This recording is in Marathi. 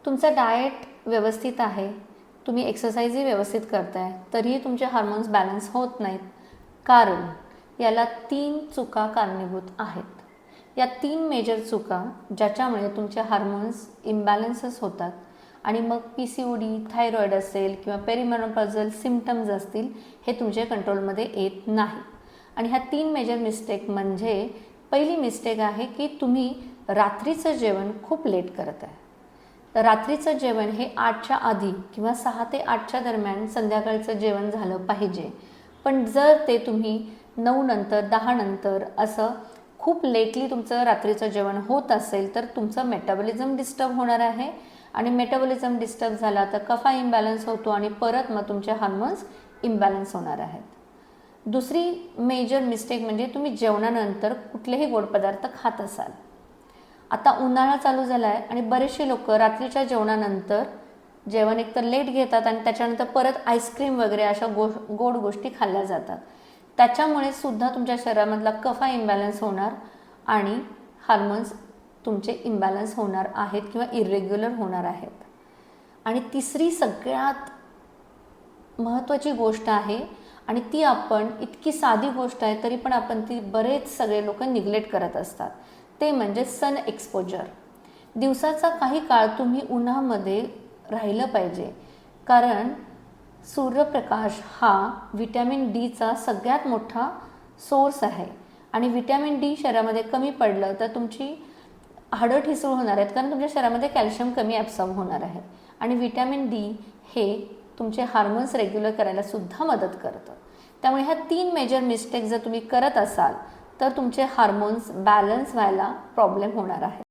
तुमचं डाएट व्यवस्थित आहे, तुम्ही एक्सरसाइजही व्यवस्थित करताय, तरीही तुमचे हार्मोन्स बॅलन्स होत नाहीत. कारण याला 3 चुका कारणीभूत आहेत. या 3 मेजर चुका ज्याच्यामुळे तुमचे हार्मोन्स इम्बॅलन्सेस होतात आणि मग PCOD, थायरॉईड असेल किंवा पेरिमेनोपॉजल सिम्पटम्स असतील, हे तुमच्या कंट्रोलमध्ये येत नाही. आणि ह्या 3 मेजर मिस्टेक म्हणजे पहिली मिस्टेक आहे की तुम्ही रात्रीचं जेवण खूप लेट करत आहे. रात्रीचं जेवण हे 8च्या आधी किंवा 6 ते 8च्या दरम्यान संध्याकाळचं जेवण झालं पाहिजे. पण जर ते तुम्ही 9 नंतर 10 नंतर असं खूप लेटली तुमचं रात्रीचं जेवण होत असेल तर तुमचं मेटाबॉलिझम डिस्टर्ब होणार आहे आणि मेटाबॉलिझम डिस्टर्ब झाला तर कफा इम्बॅलन्स होतो आणि परत मग तुमचे हार्मोन्स इम्बॅलन्स होणार आहेत. दुसरी मेजर मिस्टेक म्हणजे तुम्ही जेवणानंतर कुठलेही गोड पदार्थ खात असाल. आता उन्हाळा चालू झाला आहे आणि बरेचसे लोक रात्रीच्या जेवणानंतर जेवण एकतर लेट घेतात आणि त्याच्यानंतर परत आईस्क्रीम वगैरे अशा गोड गोष्टी खाल्ल्या जातात. त्याच्यामुळे सुद्धा तुमच्या शरीरामधला कफा इम्बॅलन्स होणार आणि हार्मोन्स तुमचे इम्बॅलन्स होणार आहेत किंवा इरेग्युलर होणार आहेत. आणि तिसरी सगळ्यात महत्त्वाची गोष्ट आहे आणि ती आपण इतकी साधी गोष्ट आहे तरी पण आपण ती बरेच सगळे लोक निग्लेक्ट करत असतात, ते म्हणजे सन एक्सपोजर. दिवसाचा काही काळ तुम्ही उन्हामध्ये राहिलं पाहिजे, कारण सूर्यप्रकाश हा व्हिटॅमिन डीचा सगळ्यात मोठा सोर्स आहे आणि व्हिटॅमिन डी शरीरामध्ये कमी पडलं तर तुमची हाडं ठिसूळ होणार आहेत, कारण तुमच्या शरीरामध्ये कॅल्शियम कमी ॲब्सॉर्ब होणार आहे. आणि व्हिटॅमिन डी हे तुमचे हार्मोन्स रेग्युलर करायला सुद्धा मदत करतं. त्यामुळे ह्या 3 मेजर मिस्टेक जर तुम्ही करत असाल तर तुमचे हार्मोन्स बॅलन्स व्हायला प्रॉब्लेम होणार आहे.